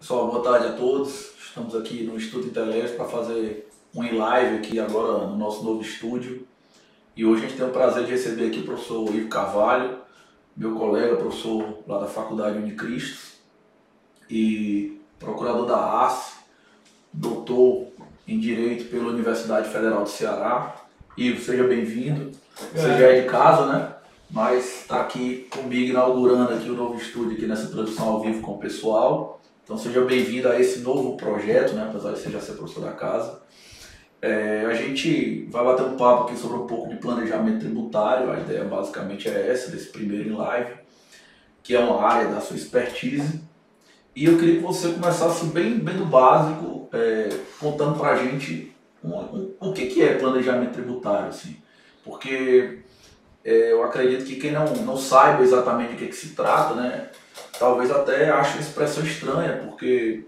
Pessoal, boa tarde a todos. Estamos aqui no Instituto Intelecto para fazer um live aqui agora no nosso novo estúdio. E hoje a gente tem o prazer de receber aqui o professor Ivo Carvalho, meu colega, professor lá da Faculdade Unicristo e procurador da ACE, doutor em Direito pela Universidade Federal do Ceará. Ivo, seja bem-vindo. Você já é de casa, né? Mas está aqui comigo inaugurando aqui o novo estúdio aqui nessa transmissão ao vivo com o pessoal. Então seja bem-vindo a esse novo projeto, né? Apesar de você já ser professor da casa. A gente vai bater um papo aqui sobre um pouco de planejamento tributário. A ideia basicamente é essa, desse primeiro em live, que é uma área da sua expertise. E eu queria que você começasse bem do básico, contando para a gente o que é planejamento tributário, assim. Porque eu acredito que quem não saiba exatamente de que se trata, né, talvez até ache a expressão estranha, porque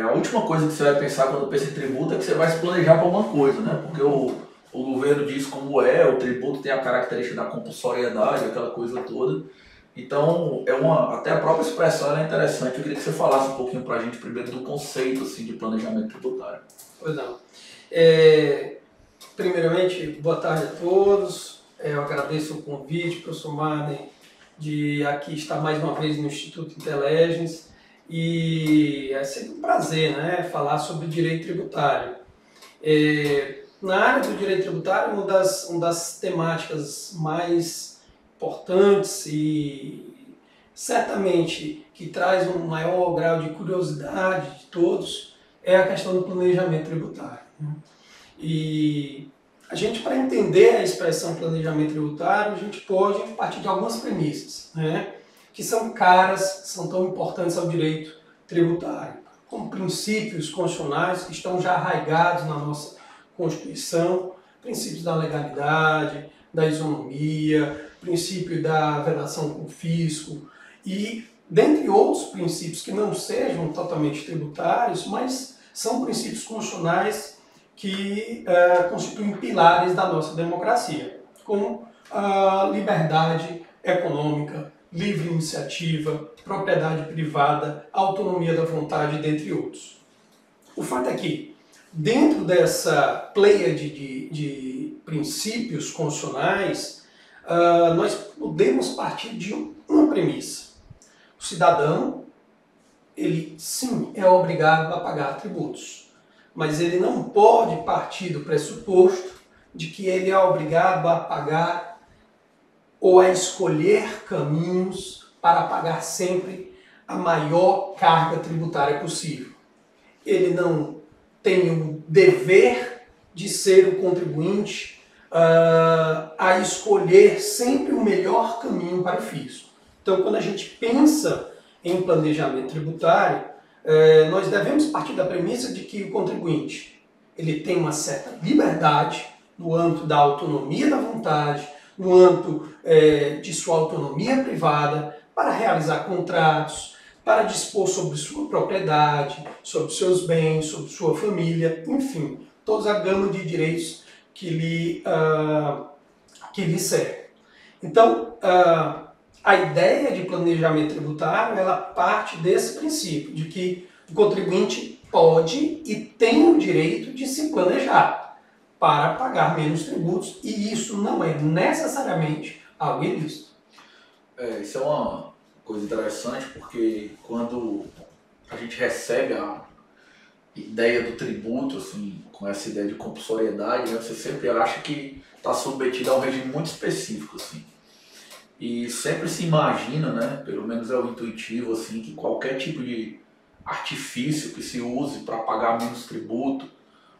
a última coisa que você vai pensar quando pensa em tributo é que você vai se planejar para alguma coisa, né? Porque o governo diz como o tributo tem a característica da compulsoriedade, aquela coisa toda. Então, até a própria expressão é interessante. Eu queria que você falasse um pouquinho para a gente primeiro do conceito assim, de planejamento tributário. Pois não. Primeiramente, boa tarde a todos. Eu agradeço o convite, professor Marden, de aqui estar mais uma vez no Instituto Inteligence. E é sempre um prazer, né, falar sobre direito tributário. Na área do direito tributário, uma das temáticas mais importantes e certamente que traz um maior grau de curiosidade de todos é a questão do planejamento tributário. E a gente, para entender a expressão planejamento tributário, a gente pode partir de algumas premissas, né, que são caras, são tão importantes ao direito tributário, como princípios constitucionais que estão já arraigados na nossa Constituição, princípios da legalidade, da isonomia, princípio da vedação com o fisco e, dentre outros princípios que não sejam totalmente tributários, mas são princípios constitucionais que constituem pilares da nossa democracia, como a liberdade econômica, livre iniciativa, propriedade privada, autonomia da vontade, dentre outros. O fato é que, dentro dessa pleiade de princípios constitucionais, nós podemos partir de uma premissa. O cidadão, ele sim é obrigado a pagar tributos, mas ele não pode partir do pressuposto de que ele é obrigado a pagar ou a escolher caminhos para pagar sempre a maior carga tributária possível. Ele não tem o dever de ser o contribuinte a escolher sempre o melhor caminho para o fisco. Então, quando a gente pensa em planejamento tributário, nós devemos partir da premissa de que o contribuinte ele tem uma certa liberdade no âmbito da autonomia da vontade, no âmbito de sua autonomia privada, para realizar contratos, para dispor sobre sua propriedade, sobre seus bens, sobre sua família, enfim, toda a gama de direitos que lhe serve. Então, a ideia de planejamento tributário, ela parte desse princípio, de que o contribuinte pode e tem o direito de se planejar para pagar menos tributos, e isso não é necessariamente algo ilícito. Isso é uma coisa interessante, porque quando a gente recebe a ideia do tributo, assim, com essa ideia de compulsoriedade, né, você sempre acha que está submetido a um regime muito específico, assim. E sempre se imagina, né, pelo menos é o intuitivo, assim, que qualquer tipo de artifício que se use para pagar menos tributo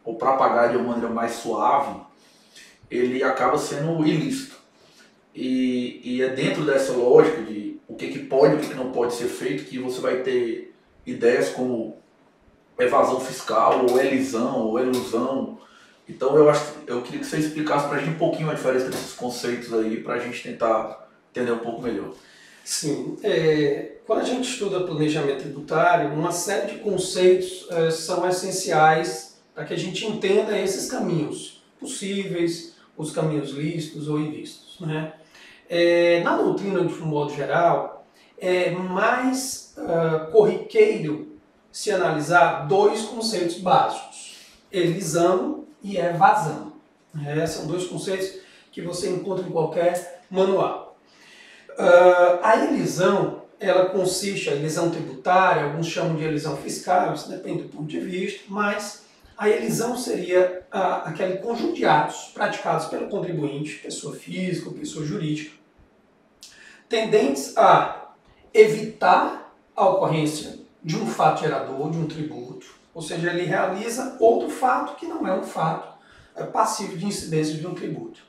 ou para pagar de uma maneira mais suave, ele acaba sendo ilícito. E é dentro dessa lógica de o que pode e o que não pode ser feito que você vai ter ideias como evasão fiscal, ou elisão, ou elusão. Então eu queria que você explicasse para a gente um pouquinho a diferença desses conceitos aí, para a gente tentar entender um pouco melhor. Sim, quando a gente estuda planejamento tributário, uma série de conceitos são essenciais para que a gente entenda esses caminhos possíveis, os caminhos lícitos ou ilícitos, né? Na doutrina, de um modo geral, é mais corriqueiro se analisar dois conceitos básicos, elisão e evasão. São dois conceitos que você encontra em qualquer manual. A elisão, ela consiste, a elisão tributária, alguns chamam de elisão fiscal, isso depende do ponto de vista, mas a elisão seria aquele conjunto de atos praticados pelo contribuinte, pessoa física ou pessoa jurídica, tendentes a evitar a ocorrência de um fato gerador, de um tributo, ou seja, ele realiza outro fato que não é um fato passivo de incidência de um tributo.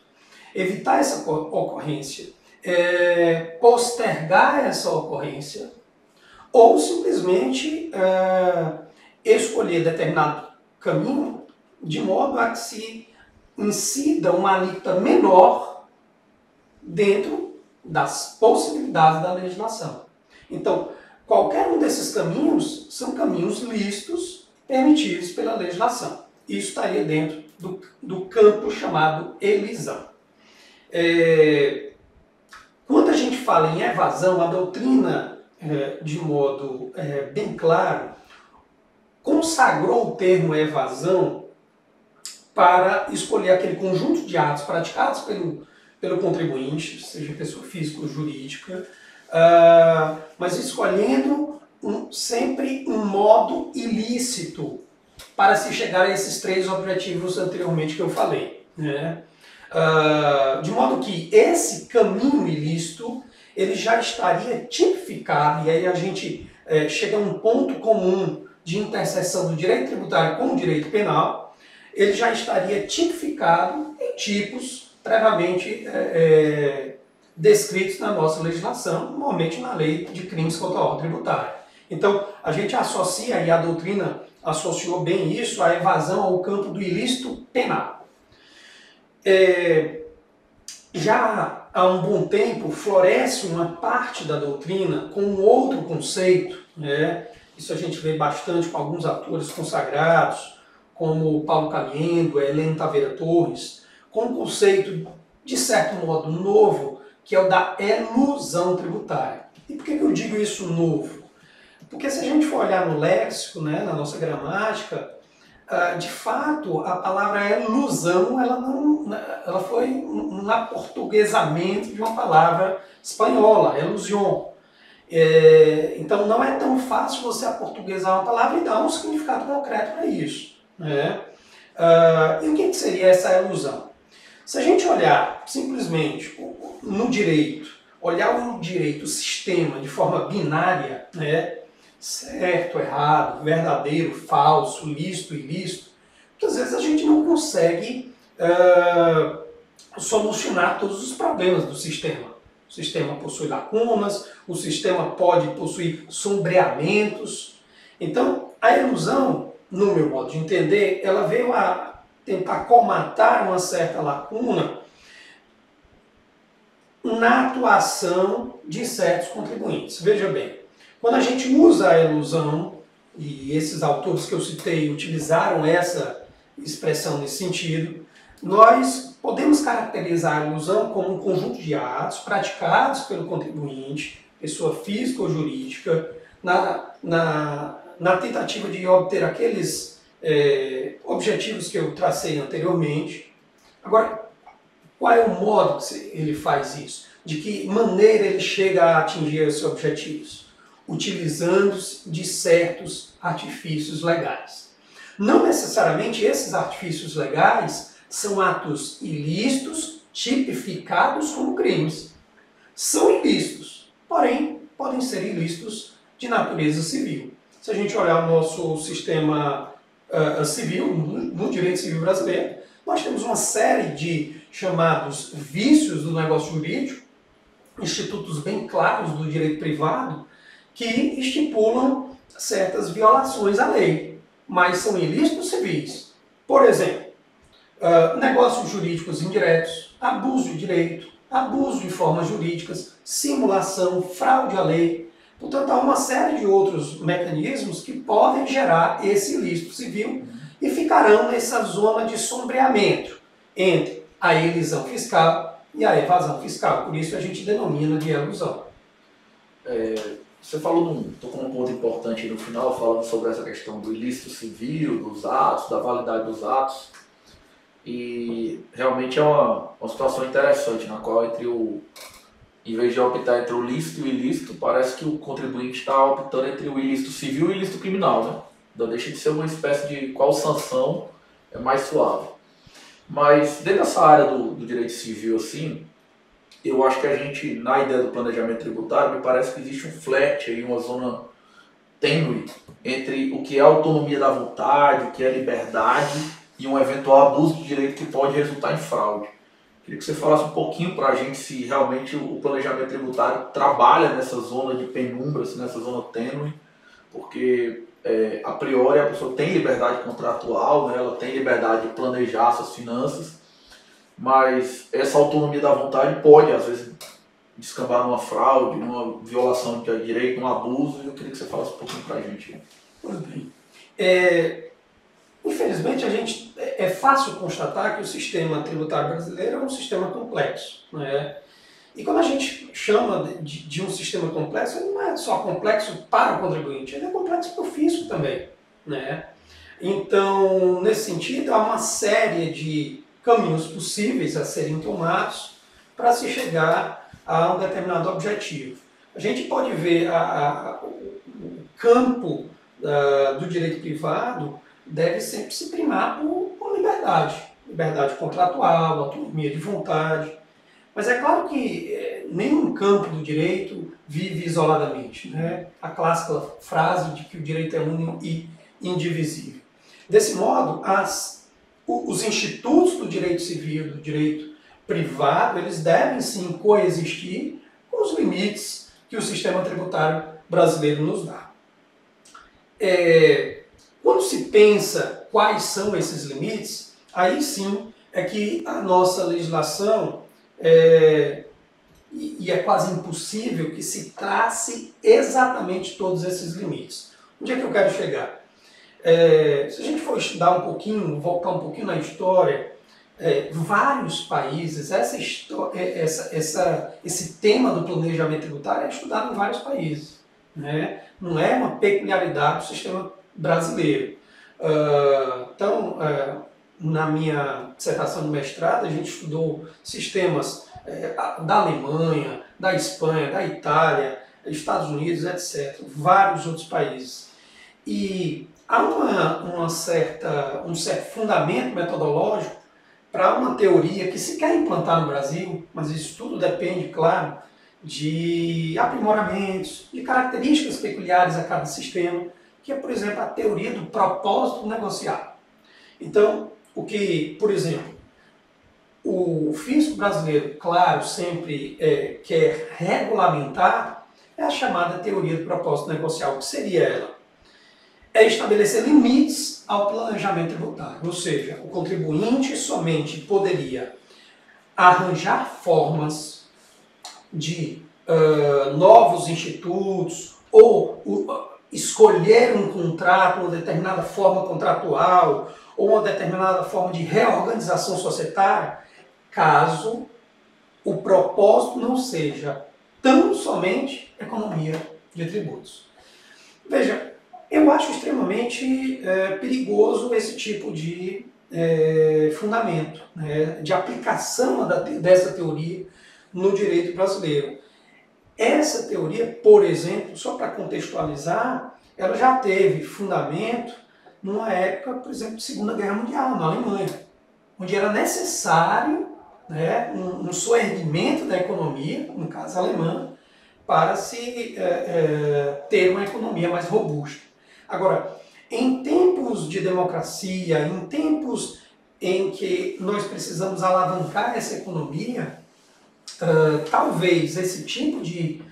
Evitar essa ocorrência, postergar essa ocorrência, ou simplesmente escolher determinado caminho de modo a que se incida uma alíquota menor dentro das possibilidades da legislação. Então, qualquer um desses caminhos são caminhos lícitos permitidos pela legislação. Isso estaria dentro do campo chamado elisão. Quando a gente fala em evasão, a doutrina, de modo bem claro, consagrou o termo evasão para escolher aquele conjunto de atos praticados pelo contribuinte, seja pessoa física ou jurídica, mas escolhendo sempre um modo ilícito para se chegar a esses três objetivos anteriormente que eu falei, né? De modo que esse caminho ilícito ele já estaria tipificado, e aí a gente chega a um ponto comum de interseção do direito tributário com o direito penal, ele já estaria tipificado em tipos previamente descritos na nossa legislação, normalmente na lei de crimes contra a ordem tributária. Então, a gente associa, e a doutrina associou bem isso, a evasão ao campo do ilícito penal. Já há um bom tempo floresce uma parte da doutrina com um outro conceito, né? Isso a gente vê bastante com alguns atores consagrados, como Paulo Caliendo, Heleno Taveira Torres, com um conceito, de certo modo, novo, que é o da elusão tributária. E por que eu digo isso novo? Porque se a gente for olhar no léxico, né, na nossa gramática, de fato, a palavra elusão, ela foi um aportuguesamento de uma palavra espanhola, elusion. Então não é tão fácil você aportuguesar uma palavra e dar um significado concreto para isso, né? E o que seria essa elusão? Se a gente olhar simplesmente no direito, olhar o direito, o sistema de forma binária, né? Certo, errado, verdadeiro, falso, lícito, ilícito, muitas vezes a gente não consegue solucionar todos os problemas do sistema. O sistema possui lacunas, o sistema pode possuir sombreamentos. Então, a elusão, no meu modo de entender, ela veio a tentar comatar uma certa lacuna na atuação de certos contribuintes. Veja bem, quando a gente usa a elusão, e esses autores que eu citei utilizaram essa expressão nesse sentido, nós podemos caracterizar a elusão como um conjunto de atos praticados pelo contribuinte, pessoa física ou jurídica, na tentativa de obter aqueles objetivos que eu tracei anteriormente. Agora, qual é o modo que ele faz isso? De que maneira ele chega a atingir esses objetivos? Utilizando-se de certos artifícios legais. Não necessariamente esses artifícios legais são atos ilícitos tipificados como crimes. São ilícitos, porém podem ser ilícitos de natureza civil. Se a gente olhar o nosso sistema civil, no direito civil brasileiro, nós temos uma série de chamados vícios do negócio jurídico, institutos bem claros do direito privado, que estipulam certas violações à lei, mas são ilícitos civis. Por exemplo, negócios jurídicos indiretos, abuso de direito, abuso de formas jurídicas, simulação, fraude à lei. Portanto, há uma série de outros mecanismos que podem gerar esse ilícito civil e ficarão nessa zona de sombreamento entre a elisão fiscal e a evasão fiscal. Por isso a gente denomina de elusão. Você falou, tocou num ponto importante no final, falando sobre essa questão do ilícito civil, dos atos, da validade dos atos. E realmente é uma situação interessante, na qual em vez de optar entre o lícito e o ilícito, parece que o contribuinte está optando entre o ilícito civil e o ilícito criminal, né? Então deixa de ser uma espécie de qual sanção é mais suave. Mas dentro dessa área do direito civil, assim, eu acho que a gente, na ideia do planejamento tributário, me parece que existe um flat aí, uma zona tênue entre o que é autonomia da vontade, o que é liberdade e um eventual abuso de direito que pode resultar em fraude. Queria que você falasse um pouquinho para a gente se realmente o planejamento tributário trabalha nessa zona de penumbra, assim, nessa zona tênue, porque a priori a pessoa tem liberdade contratual, né, ela tem liberdade de planejar suas finanças, mas essa autonomia da vontade pode, às vezes, descambar numa fraude, numa violação de direito, num abuso, e eu queria que você falasse um pouquinho para a gente. Pois bem. Infelizmente, é fácil constatar que o sistema tributário brasileiro é um sistema complexo, né? E quando a gente chama de um sistema complexo, ele não é só complexo para o contribuinte, ele é complexo para o fisco também, né? Então, nesse sentido, há uma série de caminhos possíveis a serem tomados para se chegar a um determinado objetivo. A gente pode ver o campo do direito privado deve sempre se primar por liberdade contratual, autonomia de vontade. Mas é claro que nenhum campo do direito vive isoladamente, né? A clássica frase de que o direito é único e indivisível. Desse modo, os institutos do direito civil, do direito privado, eles devem sim coexistir com os limites que o sistema tributário brasileiro nos dá. Quando se pensa quais são esses limites, aí sim é que a nossa legislação, e é quase impossível que se trace exatamente todos esses limites. Onde é que eu quero chegar? Se a gente for estudar um pouquinho, voltar um pouquinho na história, vários países, esse tema do planejamento tributário é estudado em vários países, né? Não é uma peculiaridade do sistema brasileiro. Então, na minha dissertação de mestrado, a gente estudou sistemas da Alemanha, da Espanha, da Itália, Estados Unidos, etc., vários outros países. E há um certo fundamento metodológico para uma teoria que se quer implantar no Brasil, mas isso tudo depende, claro, de aprimoramentos, de características peculiares a cada sistema, que é, por exemplo, a teoria do propósito negocial. Então, o que, por exemplo, o fisco brasileiro, claro, sempre quer regulamentar, é a chamada teoria do propósito negocial. O que seria ela? É estabelecer limites ao planejamento tributário, ou seja, o contribuinte somente poderia arranjar formas de novos institutos ou escolher um contrato, uma determinada forma contratual ou uma determinada forma de reorganização societária, caso o propósito não seja tão somente economia de tributos. Veja, eu acho extremamente perigoso esse tipo de fundamento, né, de aplicação dessa teoria no direito brasileiro. Essa teoria, por exemplo, só para contextualizar, ela já teve fundamento numa época, por exemplo, de Segunda Guerra Mundial, na Alemanha, onde era necessário, né, um soerguimento da economia, no caso alemã, para se ter uma economia mais robusta. Agora, em tempos de democracia, em tempos em que nós precisamos alavancar essa economia, talvez esse tipo de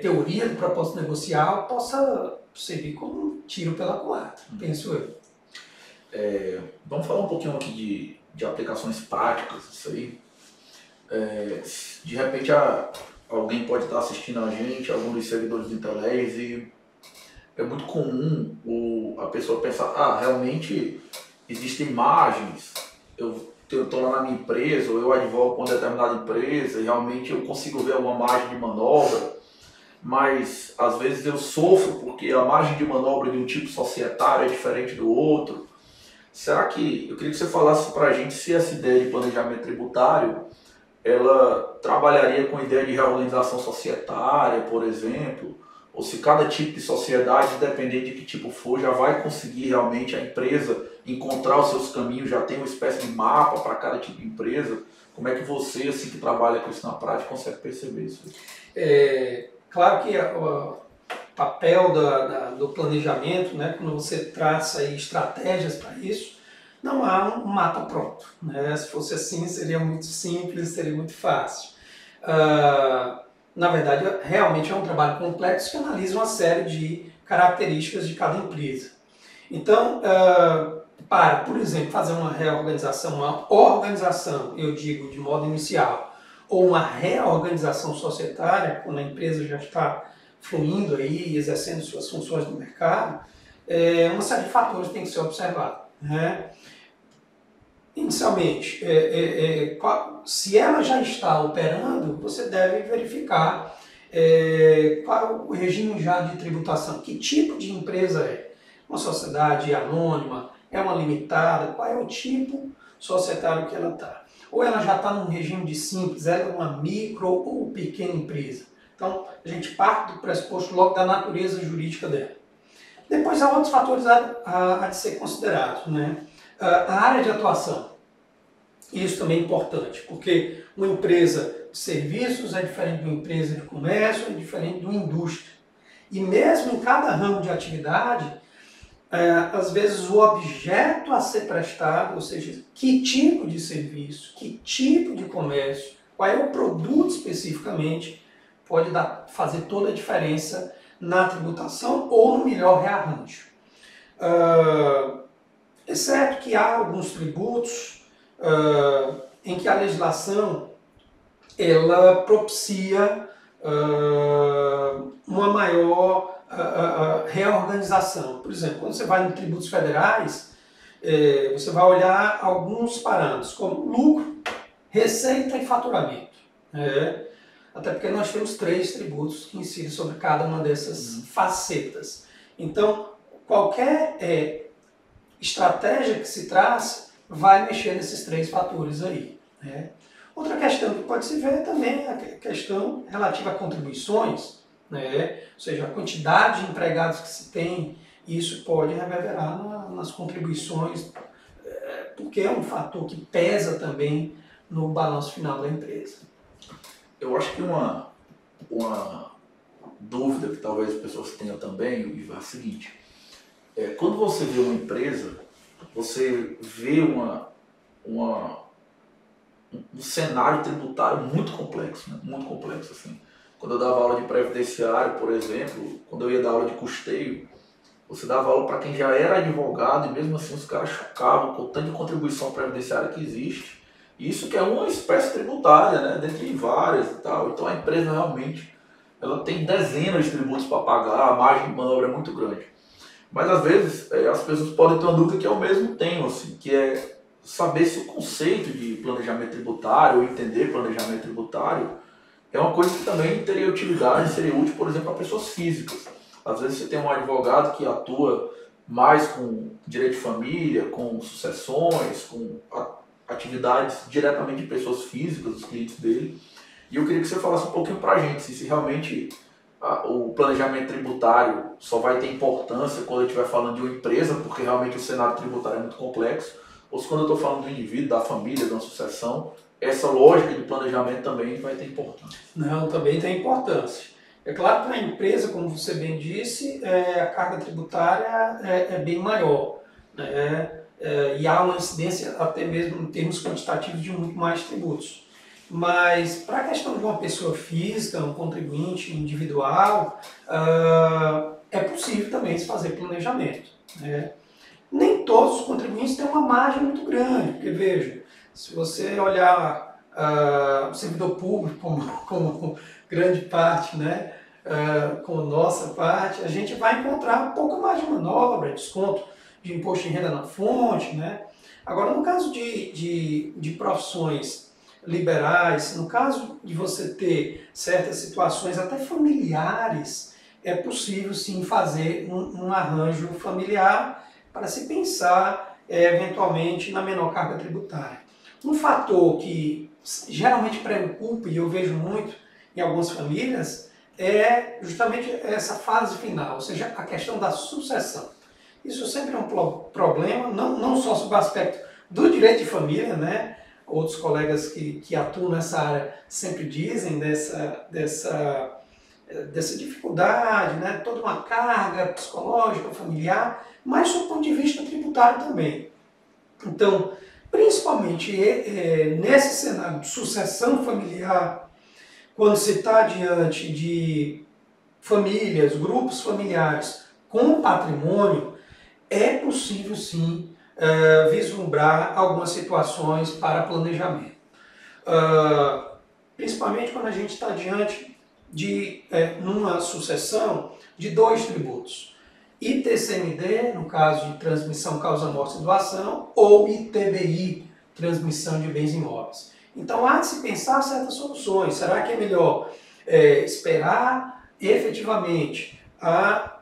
teoria do propósito negocial possa servir como um tiro pela culatra, penso eu. Vamos falar um pouquinho aqui de aplicações práticas disso aí. De repente alguém pode estar assistindo a gente, algum dos seguidores do Inteles, e é muito comum a pessoa pensar, realmente existem margens, eu estou lá na minha empresa, ou eu advogo com uma determinada empresa, e realmente eu consigo ver alguma margem de manobra, mas às vezes eu sofro porque a margem de manobra de um tipo societário é diferente do outro. Será que, eu queria que você falasse para a gente se essa ideia de planejamento tributário, ela trabalharia com a ideia de reorganização societária, por exemplo, ou se cada tipo de sociedade, independente de que tipo for, já vai conseguir realmente a empresa encontrar os seus caminhos, já tem uma espécie de mapa para cada tipo de empresa. Como é que você, assim que trabalha com isso na prática, consegue perceber isso? Claro que o papel do planejamento, né, quando você traça aí estratégias para isso, não há um mapa pronto, né? Se fosse assim, seria muito simples, seria muito fácil. Na verdade, realmente é um trabalho complexo que analisa uma série de características de cada empresa. Então, para, por exemplo, fazer uma reorganização, uma organização, eu digo de modo inicial, ou uma reorganização societária, quando a empresa já está fluindo aí, exercendo suas funções no mercado, uma série de fatores tem que ser observado, né? Inicialmente, se ela já está operando, você deve verificar qual é o regime já de tributação, que tipo de empresa é. Uma sociedade anônima, é uma limitada, qual é o tipo societário que ela está. Ou ela já está num regime de simples, ela é uma micro ou pequena empresa. Então, a gente parte do pressuposto logo da natureza jurídica dela. Depois há outros fatores a de ser considerados, né? A área de atuação. Isso também é importante, porque uma empresa de serviços é diferente de uma empresa de comércio, é diferente de uma indústria. E mesmo em cada ramo de atividade, às vezes o objeto a ser prestado, ou seja, que tipo de serviço, que tipo de comércio, qual é o produto especificamente, pode fazer toda a diferença na tributação ou no melhor rearranjo. Exceto que há alguns tributos em que a legislação ela propicia uma maior reorganização. Por exemplo, quando você vai em tributos federais, você vai olhar alguns parâmetros, como lucro, receita e faturamento. Até porque nós temos 3 tributos que incidem sobre cada uma dessas facetas. Então, qualquer estratégia que se traz vai mexer nesses 3 fatores aí. Outra questão que pode se ver também é a questão relativa a contribuições, né? Ou seja, a quantidade de empregados que se tem, isso pode reverberar nas contribuições, porque é um fator que pesa também no balanço final da empresa. Eu acho que uma dúvida que talvez as pessoas tenham também é a seguinte: quando você vê uma empresa, você vê um cenário tributário muito complexo, né? Muito complexo, assim. Quando eu dava aula de previdenciário, por exemplo, quando eu ia dar aula de custeio, você dava aula para quem já era advogado e mesmo assim os caras chocavam com o tanto de contribuição previdenciária que existe. Isso que é uma espécie tributária, né? Dentre várias e tal. Então a empresa realmente ela tem dezenas de tributos para pagar, a margem de manobra é muito grande. Mas às vezes as pessoas podem ter uma dúvida que eu mesmo tenho, assim, que é saber se o conceito de planejamento tributário, ou entender planejamento tributário, é uma coisa que também teria utilidade, seria útil, por exemplo, para pessoas físicas. Às vezes você tem um advogado que atua mais com direito de família, com sucessões, com atividades diretamente de pessoas físicas, dos clientes dele. E eu queria que você falasse um pouquinho para a gente, se realmente o planejamento tributário só vai ter importância quando eu estiver falando de uma empresa, porque realmente o cenário tributário é muito complexo, ou se quando eu estou falando do indivíduo, da família, de uma sucessão, essa lógica de planejamento também vai ter importância. Não, também tem importância. É claro que na empresa, como você bem disse, a carga tributária é bem maior, né? E há uma incidência até mesmo em termos quantitativos de muito mais tributos. Mas para a questão de uma pessoa física, um contribuinte individual, é possível também se fazer planejamento, né? Nem todos os contribuintes têm uma margem muito grande, porque veja, se você olhar o servidor público como grande parte, né, como nossa parte, a gente vai encontrar um pouco mais de manobra, desconto de imposto de renda na fonte, né? Agora, no caso de profissões liberais, no caso de você ter certas situações até familiares, é possível sim fazer um arranjo familiar para se pensar eventualmente na menor carga tributária. Um fator que geralmente preocupa, e eu vejo muito em algumas famílias, é justamente essa fase final, ou seja, a questão da sucessão. Isso sempre é um problema, não só sob o aspecto do direito de família, né? Outros colegas que atuam nessa área sempre dizem dessa dificuldade, né? Toda uma carga psicológica, familiar, mas do ponto de vista tributário também. Então, principalmente nesse cenário de sucessão familiar, quando se está diante de famílias, grupos familiares com patrimônio, é possível sim vislumbrar algumas situações para planejamento. Principalmente quando a gente está diante de numa sucessão de dois tributos. ITCMD, no caso de transmissão, causa, morte e doação, ou ITBI, transmissão de bens imóveis. Então há de se pensar certas soluções. Será que é melhor esperar efetivamente a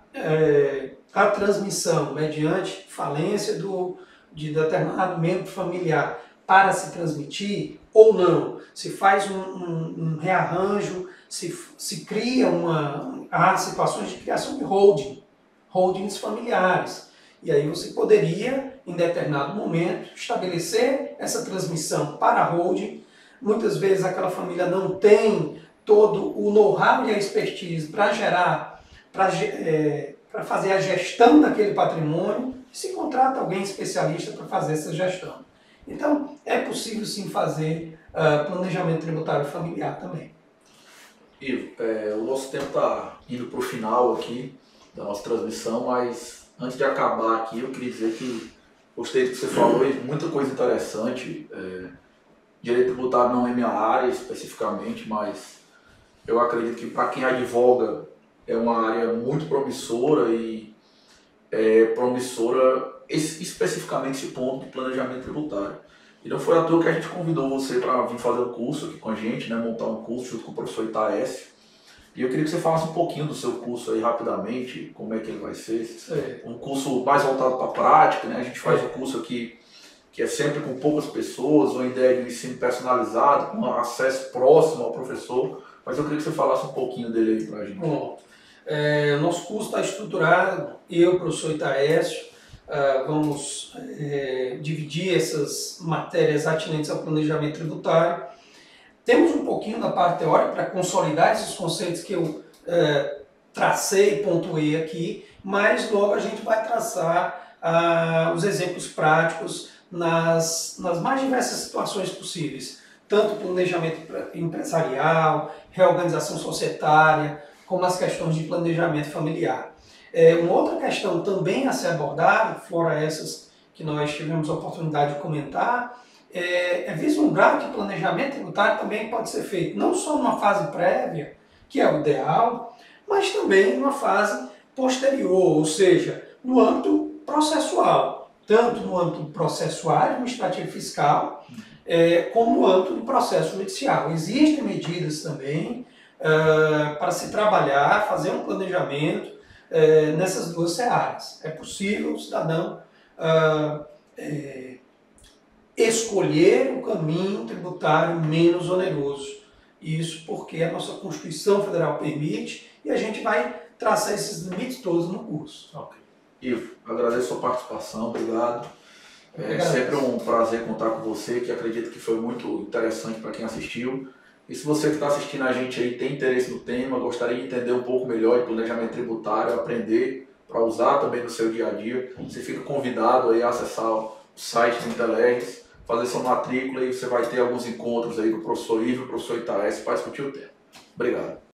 transmissão mediante falência de determinado membro familiar para se transmitir ou não? Se faz um rearranjo, se cria há situações de criação de holdings familiares. E aí você poderia, em determinado momento, estabelecer essa transmissão para a holding. Muitas vezes aquela família não tem todo o know-how e a expertise para fazer a gestão daquele patrimônio, e se contrata alguém especialista para fazer essa gestão. Então, é possível sim fazer planejamento tributário familiar também. Ivo, o nosso tempo está indo para o final aqui da nossa transmissão, mas antes de acabar aqui, eu queria dizer que gostei do que você falou, muita coisa interessante. Direito tributário não é minha área especificamente, mas eu acredito que para quem advoga é uma área muito promissora e promissora especificamente esse ponto do planejamento tributário. E não foi à toa que a gente convidou você para vir fazer um curso aqui com a gente, né, montar um curso junto com o professor Itaécio. E eu queria que você falasse um pouquinho do seu curso aí rapidamente, como é que ele vai ser. Um curso mais voltado para a prática, né? A gente faz um curso aqui que é sempre com poucas pessoas, uma ideia de um ensino personalizado, com acesso próximo ao professor. Mas eu queria que você falasse um pouquinho dele aí para a gente. Bom, o nosso curso está estruturado, eu, professor Itaécio, vamos dividir essas matérias atinentes ao planejamento tributário. Temos um pouquinho da parte teórica para consolidar esses conceitos que eu tracei e pontuei aqui, mas logo a gente vai traçar os exemplos práticos nas mais diversas situações possíveis, tanto planejamento empresarial, reorganização societária, como as questões de planejamento familiar. Uma outra questão também a ser abordada, fora essas que nós tivemos a oportunidade de comentar, é vislumbrar que planejamento tributário também pode ser feito não só numa fase prévia, que é o ideal, mas também numa fase posterior, ou seja, no âmbito processual, tanto no âmbito processual, administrativo e fiscal, como no âmbito do processo judicial. Existem medidas também para se trabalhar, fazer um planejamento nessas duas searas. É possível o cidadão escolher o caminho tributário menos oneroso. Isso porque a nossa Constituição Federal permite e a gente vai traçar esses limites todos no curso. Ok. Ivo, agradeço a sua participação, obrigado. É sempre um prazer contar com você, que acredito que foi muito interessante para quem assistiu. E se você que está assistindo a gente aí tem interesse no tema, gostaria de entender um pouco melhor de planejamento tributário, aprender para usar também no seu dia a dia, você fica convidado aí a acessar o site do Intelegis, fazer sua matrícula e você vai ter alguns encontros aí com o professor Ivo e o professor Itaécio para discutir o tema. Obrigado.